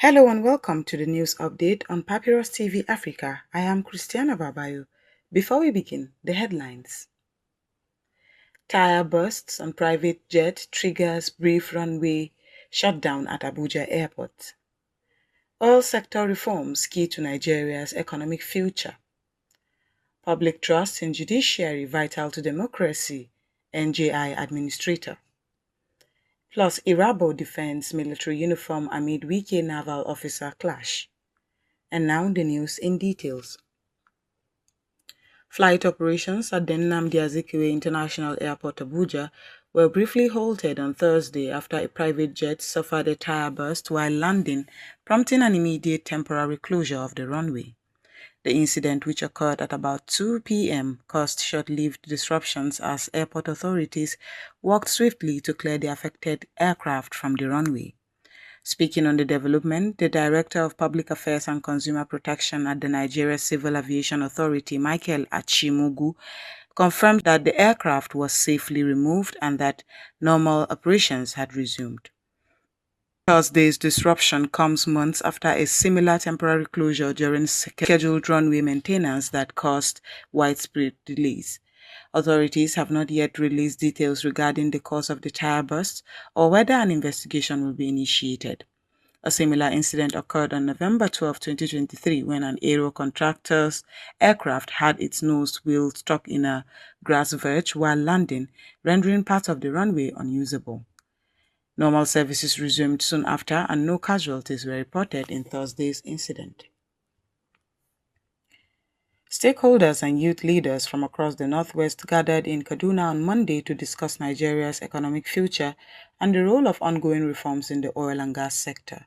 Hello and welcome to the news update on Papyrus TV Africa. I am Christiana Babayo. Before we begin, the headlines. Tire bursts on private jet triggers brief runway shutdown at Abuja Airport. Oil sector reforms key to Nigeria's economic future. Public trust in judiciary vital to democracy, NJI administrator. Plus, Irabo defends military uniform amid Wike naval officer clash. And now the news in details. Flight operations at the Nnamdi Azikiwe International Airport, Abuja, were briefly halted on Thursday after a private jet suffered a tire burst while landing, prompting an immediate temporary closure of the runway. The incident, which occurred at about 2 p.m., caused short-lived disruptions as airport authorities worked swiftly to clear the affected aircraft from the runway. Speaking on the development, the Director of Public Affairs and Consumer Protection at the Nigeria Civil Aviation Authority, Michael Achimugu, confirmed that the aircraft was safely removed and that normal operations had resumed. Thursday's disruption comes months after a similar temporary closure during scheduled runway maintenance that caused widespread delays. Authorities have not yet released details regarding the cause of the tire burst or whether an investigation will be initiated. A similar incident occurred on November 12, 2023, when an aero contractor's aircraft had its nose wheel stuck in a grass verge while landing, rendering part of the runway unusable. Normal services resumed soon after, and no casualties were reported in Thursday's incident. Stakeholders and youth leaders from across the Northwest gathered in Kaduna on Monday to discuss Nigeria's economic future and the role of ongoing reforms in the oil and gas sector.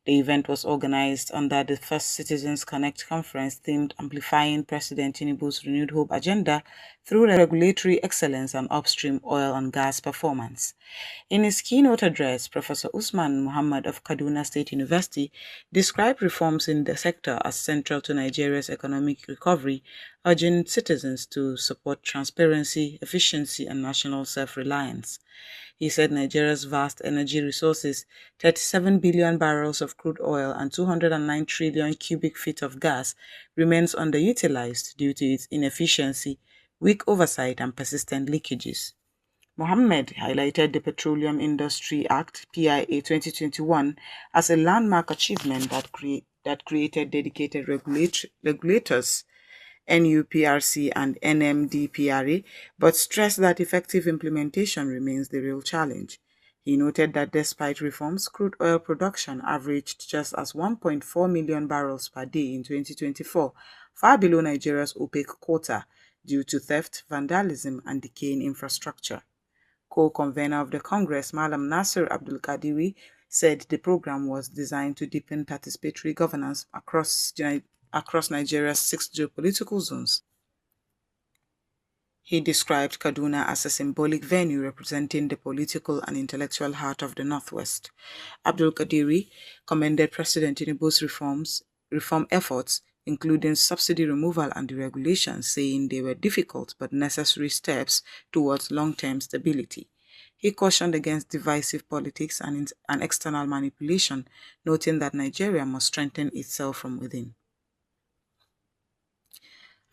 The event was organized under the First Citizens Connect conference themed Amplifying President Tinubu's Renewed Hope Agenda through Regulatory Excellence and Upstream Oil and Gas Performance. In his keynote address, Professor Usman Muhammad of Kaduna State University described reforms in the sector as central to Nigeria's economic recovery, urging citizens to support transparency, efficiency, and national self-reliance. He said Nigeria's vast energy resources, 37 billion barrels of crude oil and 209 trillion cubic feet of gas, remains underutilized due to its inefficiency, weak oversight, and persistent leakages. Mohammed highlighted the Petroleum Industry Act, PIA 2021, as a landmark achievement that created dedicated regulators, NUPRC and NMDPRA, but stressed that effective implementation remains the real challenge. He noted that despite reforms, crude oil production averaged just as 1.4 million barrels per day in 2024, far below Nigeria's OPEC quota due to theft, vandalism, and decaying infrastructure. Co-convener of the Congress, Malam Nasir Abdul Kadiri, said the program was designed to deepen participatory governance across Nigeria's 6 geopolitical zones. He described Kaduna as a symbolic venue representing the political and intellectual heart of the Northwest. Abdul Kadiri commended President Tinubu's reform efforts, including subsidy removal and deregulation, saying they were difficult but necessary steps towards long-term stability. He cautioned against divisive politics and external manipulation, noting that Nigeria must strengthen itself from within.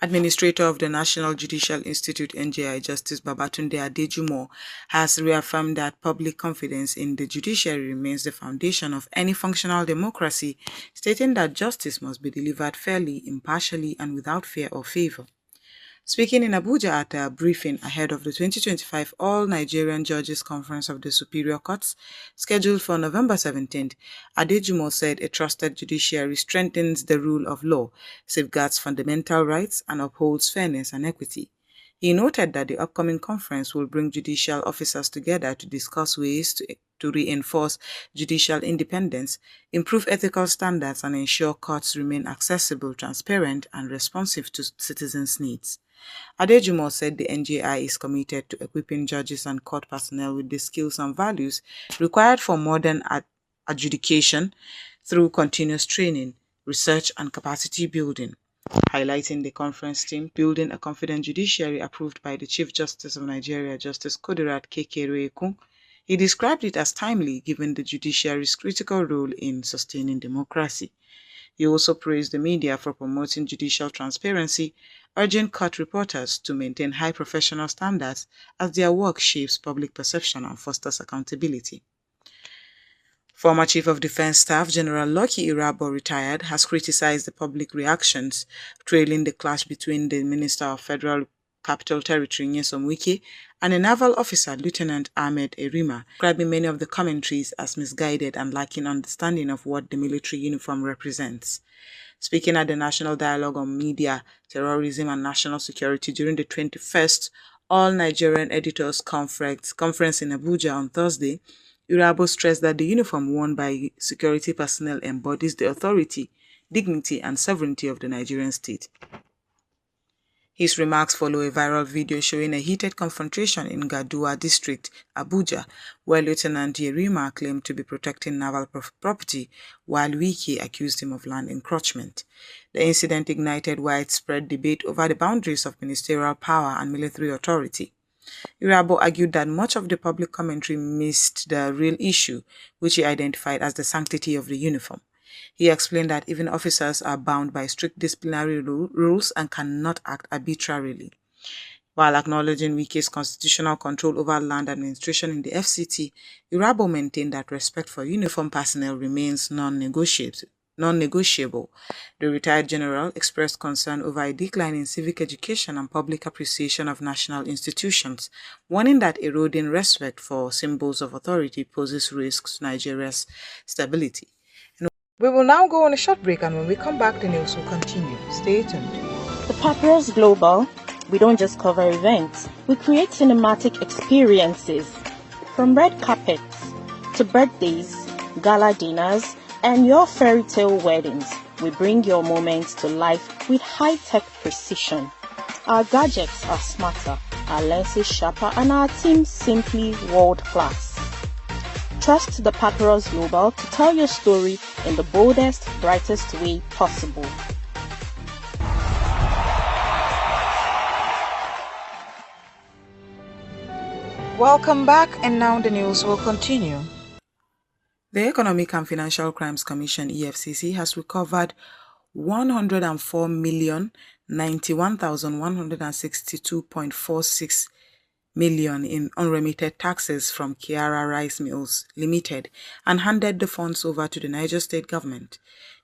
Administrator of the National Judicial Institute (NJI), Justice Babatunde Adejumo, has reaffirmed that public confidence in the judiciary remains the foundation of any functional democracy, stating that justice must be delivered fairly, impartially, and without fear or favor. Speaking in Abuja at a briefing ahead of the 2025 All-Nigerian Judges Conference of the Superior Courts, scheduled for November 17th, Adejumo said a trusted judiciary strengthens the rule of law, safeguards fundamental rights, and upholds fairness and equity. He noted that the upcoming conference will bring judicial officers together to discuss ways to reinforce judicial independence, improve ethical standards, and ensure courts remain accessible, transparent, and responsive to citizens' needs. Adejumo said the NJI is committed to equipping judges and court personnel with the skills and values required for modern adjudication through continuous training, research, and capacity building. Highlighting the conference theme, Building a Confident Judiciary, approved by the Chief Justice of Nigeria, Justice Kudirat Kekereekun, He described it as timely given the judiciary's critical role in sustaining democracy. He also praised the media for promoting judicial transparency, urging court reporters to maintain high professional standards as their work shapes public perception and fosters accountability. Former Chief of Defense Staff General Lucky Irabo, retired, has criticized the public reactions trailing the clash between the Minister of Federal Capital Territory Nyesom Wike and a naval officer, Lieutenant Ahmed Erima, describing many of the commentaries as misguided and lacking understanding of what the military uniform represents. Speaking at the National Dialogue on Media, Terrorism and National Security during the 21st All Nigerian Editors Conference in Abuja on Thursday, Irabo stressed that the uniform worn by security personnel embodies the authority, dignity, and sovereignty of the Nigerian state. His remarks follow a viral video showing a heated confrontation in Gadua district, Abuja, where Lieutenant Yerima claimed to be protecting naval property, while Wike accused him of land encroachment. The incident ignited widespread debate over the boundaries of ministerial power and military authority. Irabo argued that much of the public commentary missed the real issue, which he identified as the sanctity of the uniform. He explained that even officers are bound by strict disciplinary rules and cannot act arbitrarily. While acknowledging Wike's constitutional control over land administration in the FCT, Irabo maintained that respect for uniform personnel remains non-negotiable. The retired general expressed concern over a decline in civic education and public appreciation of national institutions, warning that eroding respect for symbols of authority poses risks to Nigeria's stability. We will now go on a short break, and when we come back, the news will continue. Stay tuned. The Papyrus Global, we don't just cover events, we create cinematic experiences. From red carpets to birthdays, gala dinners, and your fairy tale weddings, we bring your moments to life with high-tech precision. Our gadgets are smarter, our lenses sharper, and our team simply world-class. Trust the Papyrus Global to tell your story in the boldest, brightest way possible. Welcome back, and now the news will continue. The Economic and Financial Crimes Commission (EFCC) has recovered 104,091,162.46 million in unremitted taxes from Kiara Rice Mills Limited and handed the funds over to the Niger State government.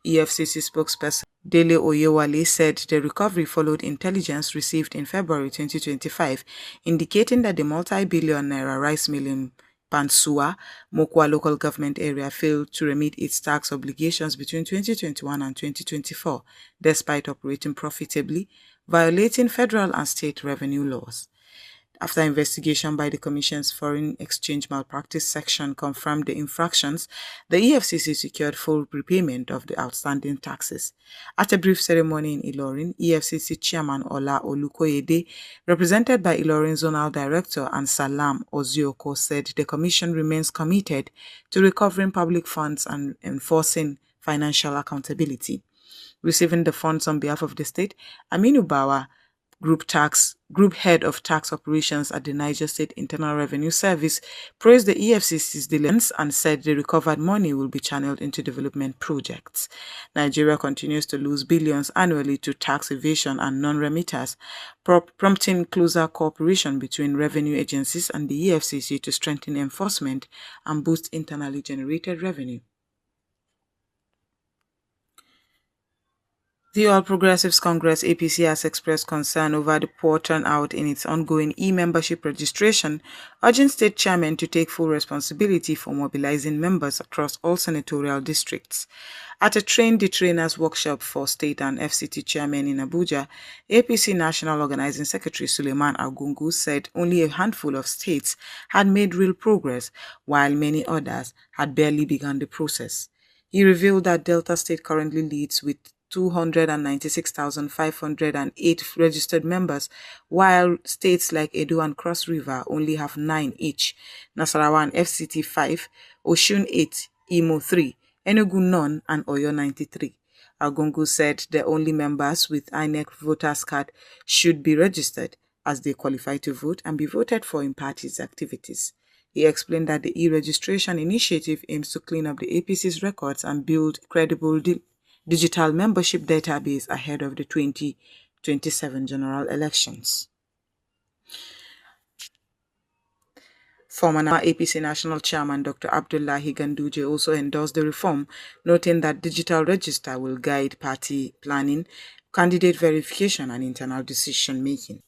EFCC spokesperson Dele Oyewale said the recovery followed intelligence received in February 2025, indicating that the multi-billion naira rice mill in Pansua, Mokwa local government area failed to remit its tax obligations between 2021 and 2024, despite operating profitably, violating federal and state revenue laws. After investigation by the Commission's Foreign Exchange Malpractice Section confirmed the infractions, the EFCC secured full repayment of the outstanding taxes. At a brief ceremony in Ilorin, EFCC Chairman Ola Olukoyede, represented by Ilorin Zonal Director and Salam Ozioko, said the Commission remains committed to recovering public funds and enforcing financial accountability. Receiving the funds on behalf of the state, Aminu Bawa, Group Head of Tax Operations at the Niger State Internal Revenue Service, praised the EFCC's diligence and said the recovered money will be channeled into development projects. Nigeria continues to lose billions annually to tax evasion and non-remitters, prompting closer cooperation between revenue agencies and the EFCC to strengthen enforcement and boost internally generated revenue. The All Progressives Congress (APC) has expressed concern over the poor turnout in its ongoing e-membership registration, urging state chairmen to take full responsibility for mobilizing members across all senatorial districts. At a train-the-trainers workshop for state and FCT chairmen in Abuja, APC National Organizing Secretary Suleiman Argungu said only a handful of states had made real progress, while many others had barely begun the process. He revealed that Delta State currently leads with 296,508 registered members, while states like Edo and Cross River only have 9 each, Nasarawa and FCT 5, Osun 8, Imo 3, Enugu none, and Oyo 93. Argungu said the only members with INEC voters card should be registered as they qualify to vote and be voted for in parties' activities. He explained that the e-registration initiative aims to clean up the APC's records and build credible digital membership database ahead of the 2027 general elections. Former APC National Chairman Dr. Abdullahi Ganduje also endorsed the reform, noting that digital register will guide party planning, candidate verification, and internal decision-making.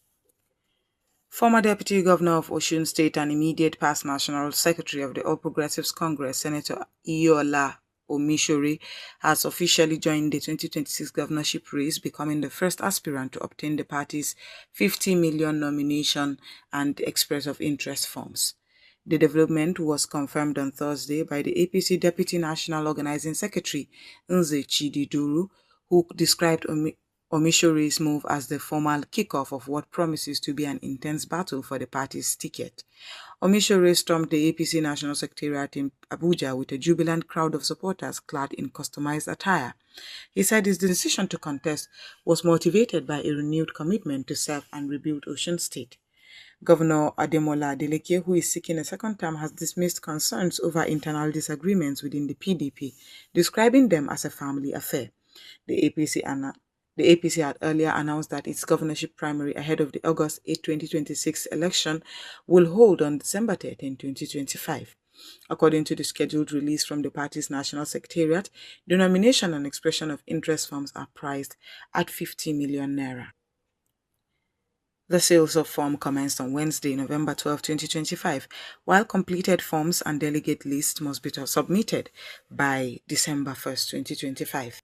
Former Deputy Governor of Osun State and immediate past National Secretary of the All Progressives Congress, Senator Iyoola Omishore, has officially joined the 2026 governorship race, becoming the first aspirant to obtain the party's 50 million nomination and express of interest forms. The development was confirmed on Thursday by the APC Deputy National Organizing Secretary, Nze Chididuru, who described Omishore's move as the formal kickoff of what promises to be an intense battle for the party's ticket. Omishore stormed the APC National Secretariat in Abuja with a jubilant crowd of supporters clad in customized attire. He said his decision to contest was motivated by a renewed commitment to serve and rebuild Osun State. Governor Ademola Adeleke, who is seeking a second term, has dismissed concerns over internal disagreements within the PDP, describing them as a family affair. The APC had earlier announced that its governorship primary ahead of the August 8, 2026 election will hold on December 13, 2025. According to the scheduled release from the party's national secretariat, the nomination and expression of interest forms are priced at 50 million naira. The sales of form commenced on Wednesday, November 12, 2025, while completed forms and delegate lists must be submitted by December 1, 2025.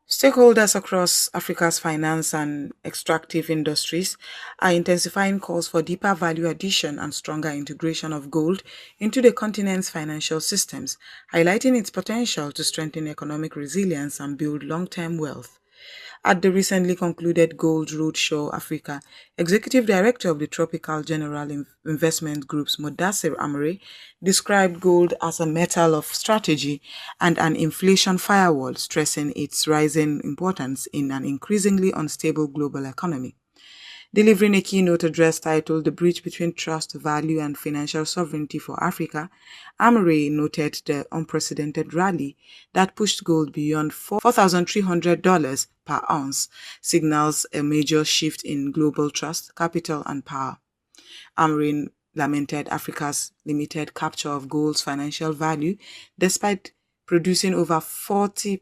Stakeholders across Africa's finance and extractive industries are intensifying calls for deeper value addition and stronger integration of gold into the continent's financial systems, highlighting its potential to strengthen economic resilience and build long-term wealth. At the recently concluded Gold Roadshow Africa, Executive Director of the Tropical General Investment Group's Mudassir Amri described gold as a metal of strategy and an inflation firewall, stressing its rising importance in an increasingly unstable global economy. Delivering a keynote address titled The Bridge Between Trust, Value and Financial Sovereignty for Africa, Amri noted the unprecedented rally that pushed gold beyond $4,300 per ounce signals a major shift in global trust, capital and power. Amri lamented Africa's limited capture of gold's financial value despite producing over 40%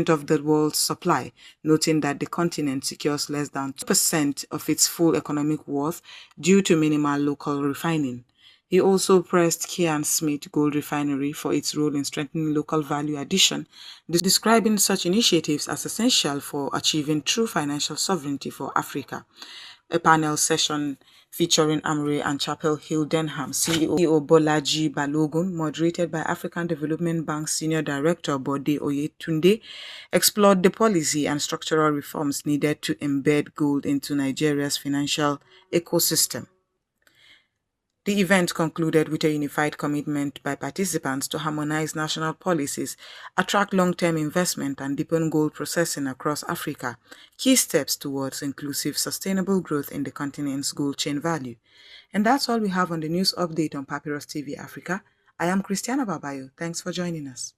of the world's supply, noting that the continent secures less than 2% of its full economic worth due to minimal local refining. He also praised Kian Smith Gold Refinery for its role in strengthening local value addition, describing such initiatives as essential for achieving true financial sovereignty for Africa. A panel session featuring Amri and Chapel Hill Denham CEO Bolaji Balogun, moderated by African Development Bank Senior Director Bode Oyetunde, explored the policy and structural reforms needed to embed gold into Nigeria's financial ecosystem. The event concluded with a unified commitment by participants to harmonize national policies, attract long-term investment, and deepen gold processing across Africa, key steps towards inclusive, sustainable growth in the continent's gold chain value. And that's all we have on the news update on Papyrus TV Africa. I am Christiana Babayo. Thanks for joining us.